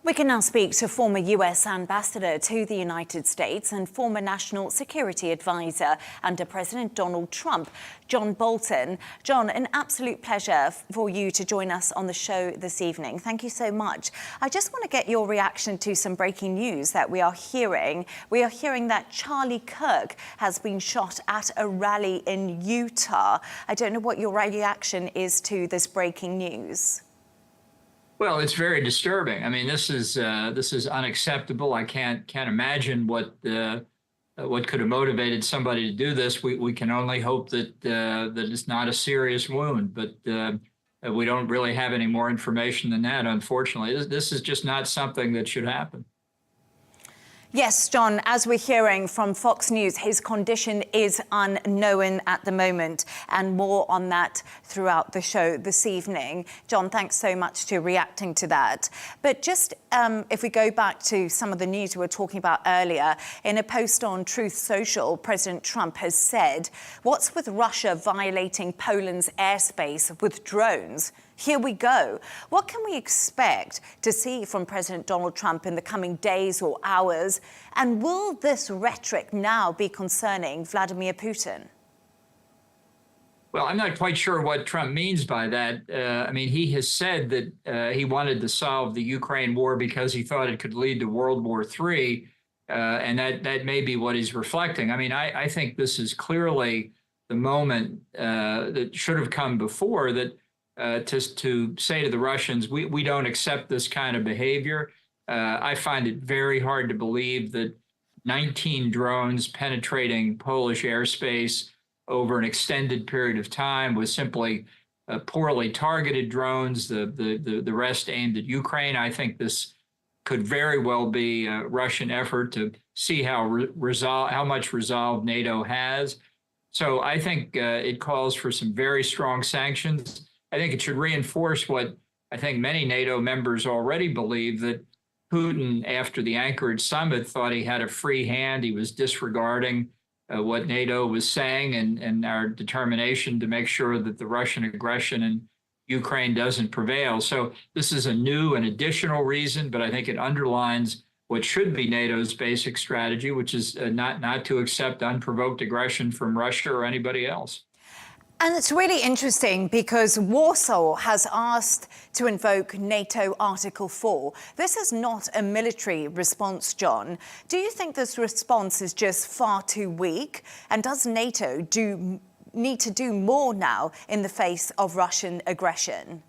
We can now speak to former US ambassador to the United States and former national security advisor under President Donald Trump, John Bolton. John, an absolute pleasure for you to join us on the show this evening. Thank you so much. I just want to get your reaction to some breaking news that we are hearing. We are hearing that Charlie Kirk has been shot at a rally in Utah. I don't know what your reaction is to this breaking news. Well, it's very disturbing. I mean, this is unacceptable. I can't imagine what could have motivated somebody to do this. We can only hope that that it's not a serious wound, but we don't really have any more information than that. Unfortunately, this is just not something that should happen. Yes, John, as we're hearing from Fox News, his condition is unknown at the moment, and more on that throughout the show this evening. John, thanks so much for reacting to that. But just if we go back to some of the news we were talking about earlier, in a post on Truth Social, President Trump has said, "What's with Russia violating Poland's airspace with drones? Here we go." What can we expect to see from President Donald Trump in the coming days or hours? And will this rhetoric now be concerning Vladimir Putin? Well, I'm not quite sure what Trump means by that. I mean, he has said that he wanted to solve the Ukraine war because he thought it could lead to World War III, and that may be what he's reflecting. I mean, I think this is clearly the moment that should have come before, that to say to the Russians, we don't accept this kind of behavior. I find it very hard to believe that 19 drones penetrating Polish airspace over an extended period of time was simply poorly targeted drones, the rest aimed at Ukraine. I think this could very well be a Russian effort to see how much resolve NATO has. So I think it calls for some very strong sanctions. I think it should reinforce what I think many NATO members already believe, that Putin, after the Anchorage summit, thought he had a free hand. He was disregarding what NATO was saying and our determination to make sure that the Russian aggression in Ukraine doesn't prevail. So this is a new and additional reason, but I think it underlines what should be NATO's basic strategy, which is not to accept unprovoked aggression from Russia or anybody else. And it's really interesting because Warsaw has asked to invoke NATO Article 4. This is not a military response, John. Do you think this response is just far too weak? And does NATO need to do more now in the face of Russian aggression?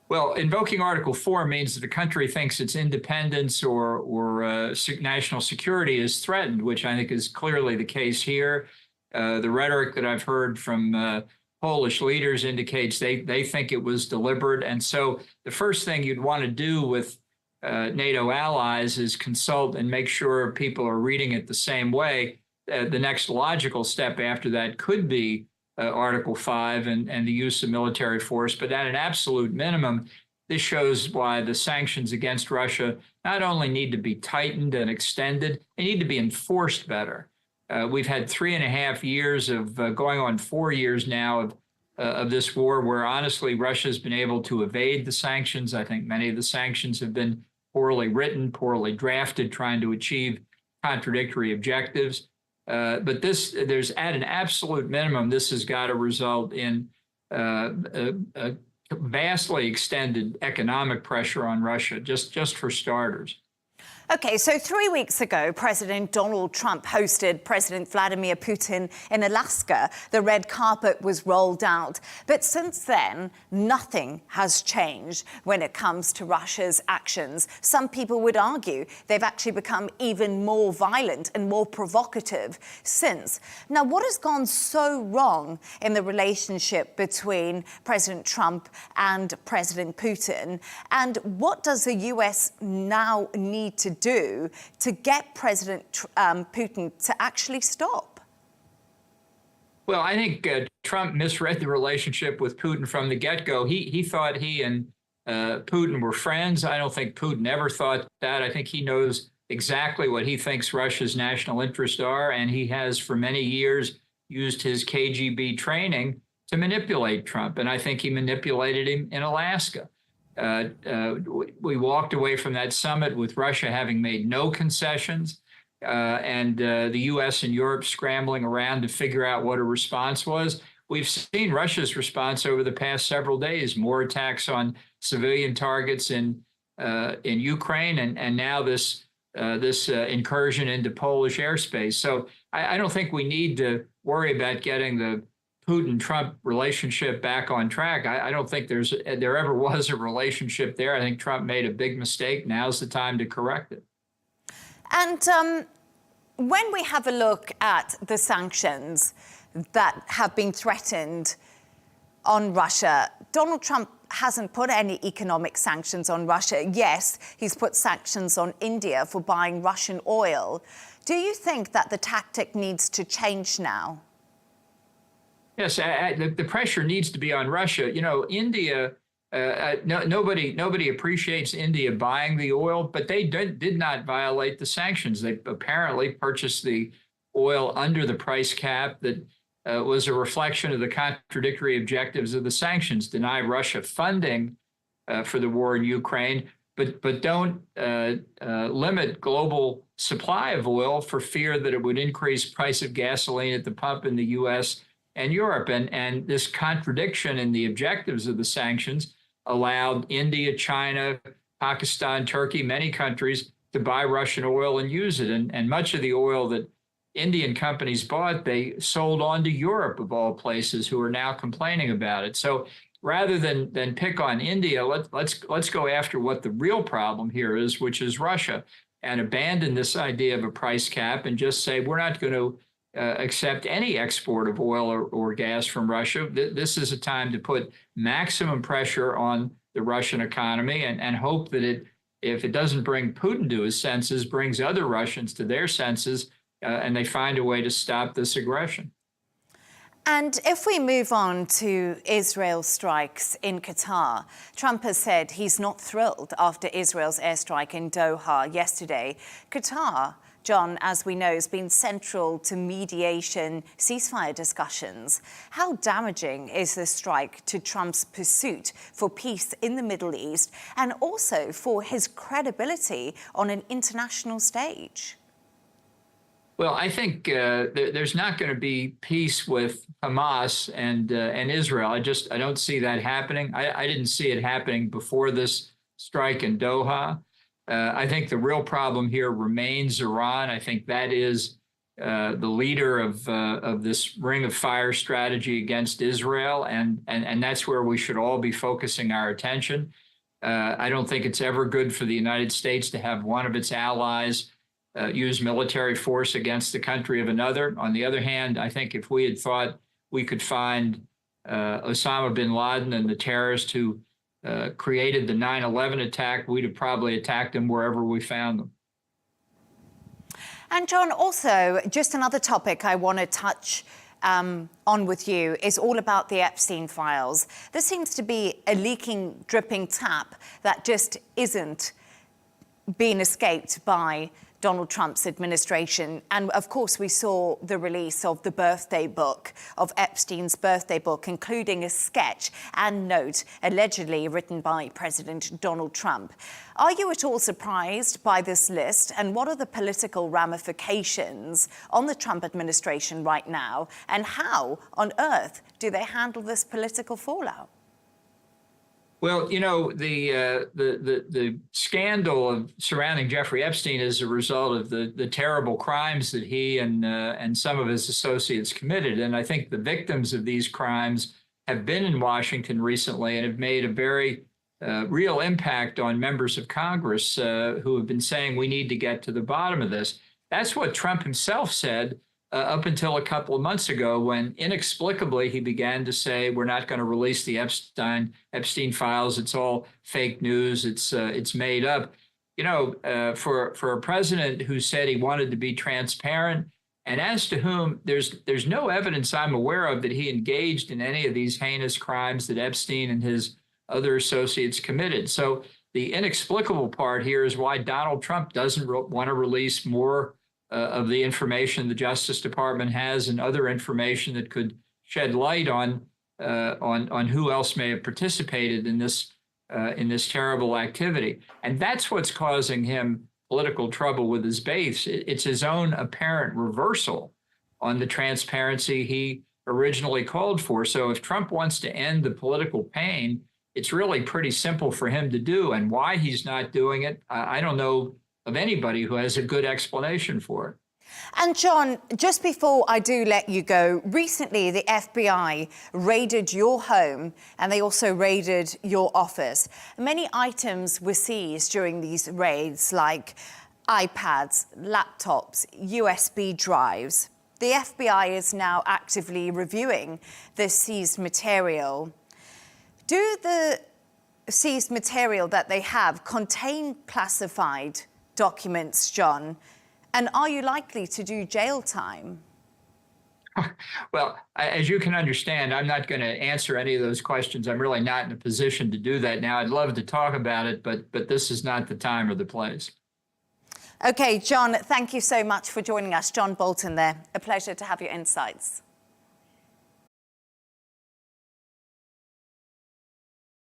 Well, invoking Article 4 means that a country thinks its independence or national security is threatened, which I think is clearly the case here. The rhetoric that I've heard from Polish leaders indicates they think it was deliberate. And so the first thing you'd want to do with NATO allies is consult and make sure people are reading it the same way. The next logical step after that could be Article 5 and the use of military force. But at an absolute minimum, this shows why the sanctions against Russia not only need to be tightened and extended, they need to be enforced better. We've had 3.5 years of going on 4 years now of this war where, honestly, Russia's been able to evade the sanctions. I think many of the sanctions have been poorly written, poorly drafted, trying to achieve contradictory objectives. But there's at an absolute minimum, this has got to result in a vastly extended economic pressure on Russia, just for starters. OK, so 3 weeks ago, President Donald Trump hosted President Vladimir Putin in Alaska. The red carpet was rolled out. But since then, nothing has changed when it comes to Russia's actions. Some people would argue they've actually become even more violent and more provocative since. Now, what has gone so wrong in the relationship between President Trump and President Putin? And what does the US now need to do to get President Putin to actually stop? Well, I think Trump misread the relationship with Putin from the get-go. He thought he and Putin were friends. I don't think Putin ever thought that. I think he knows exactly what he thinks Russia's national interests are, and he has for many years used his KGB training to manipulate Trump. And I think he manipulated him in Alaska. We walked away from that summit with Russia having made no concessions, and the U.S. and Europe scrambling around to figure out what a response was. We've seen Russia's response over the past several days: more attacks on civilian targets in Ukraine, and now this incursion into Polish airspace. So I don't think we need to worry about getting the Putin-Trump relationship back on track. I don't think there ever was a relationship there. I think Trump made a big mistake. Now's the time to correct it. And when we have a look at the sanctions that have been threatened on Russia, Donald Trump hasn't put any economic sanctions on Russia. Yes, he's put sanctions on India for buying Russian oil. Do you think that the tactic needs to change now? Yes, the pressure needs to be on Russia. You know, India, nobody appreciates India buying the oil, but they did not violate the sanctions. They apparently purchased the oil under the price cap that was a reflection of the contradictory objectives of the sanctions: deny Russia funding for the war in Ukraine, but don't limit global supply of oil for fear that it would increase price of gasoline at the pump in the U.S. and Europe. And this contradiction in the objectives of the sanctions allowed India, China, Pakistan, Turkey, many countries to buy Russian oil and use it. And much of the oil that Indian companies bought, they sold on to Europe, of all places, who are now complaining about it. So rather than pick on India, let's go after what the real problem here is, which is Russia, and abandon this idea of a price cap and just say we're not going to accept any export of oil or gas from Russia. This is a time to put maximum pressure on the Russian economy and hope that if it doesn't bring Putin to his senses, brings other Russians to their senses, and they find a way to stop this aggression. And if we move on to Israel strikes in Qatar, Trump has said he's not thrilled after Israel's airstrike in Doha yesterday. Qatar, John, as we know, has been central to mediation ceasefire discussions. How damaging is this strike to Trump's pursuit for peace in the Middle East and also for his credibility on an international stage? Well, I think there's not going to be peace with Hamas and Israel. I don't see that happening. I didn't see it happening before this strike in Doha. I think the real problem here remains Iran. I think that is the leader of this ring of fire strategy against Israel, and that's where we should all be focusing our attention. I don't think it's ever good for the United States to have one of its allies use military force against the country of another. On the other hand, I think if we had thought we could find Osama bin Laden and the terrorists who created the 9/11 attack, we'd have probably attacked them wherever we found them. And John, also, just another topic I want to touch on with you is all about the Epstein files. There seems to be a leaking, dripping tap that just isn't being escaped by Donald Trump's administration. And of course, we saw the release of the birthday book, of Epstein's birthday book, including a sketch and note allegedly written by President Donald Trump. Are you at all surprised by this list? And what are the political ramifications on the Trump administration right now? And how on earth do they handle this political fallout? Well, you know, the scandal surrounding Jeffrey Epstein is a result of the terrible crimes that he and some of his associates committed. And I think the victims of these crimes have been in Washington recently and have made a very real impact on members of Congress who have been saying we need to get to the bottom of this. That's what Trump himself said up until a couple of months ago, when inexplicably he began to say we're not going to release the Epstein files. It's all fake news. It's made up. You know, for a president who said he wanted to be transparent, and as to whom there's no evidence I'm aware of that he engaged in any of these heinous crimes that Epstein and his other associates committed. So the inexplicable part here is why Donald Trump doesn't want to release more of the information the Justice Department has and other information that could shed light on who else may have participated in this in this terrible activity. And that's what's causing him political trouble with his base. It's his own apparent reversal on the transparency he originally called for. So if Trump wants to end the political pain, it's really pretty simple for him to do. And why he's not doing it, I don't know of anybody who has a good explanation for it. And John, just before I do let you go, recently the FBI raided your home and they also raided your office. Many items were seized during these raids, like iPads, laptops, USB drives. The FBI is now actively reviewing the seized material. Do the seized material that they have contain classified documents, John? And are you likely to do jail time? Well, as you can understand, I'm not going to answer any of those questions. I'm really not in a position to do that now. I'd love to talk about it, but this is not the time or the place. Okay, John, thank you so much for joining us. John Bolton there. A pleasure to have your insights.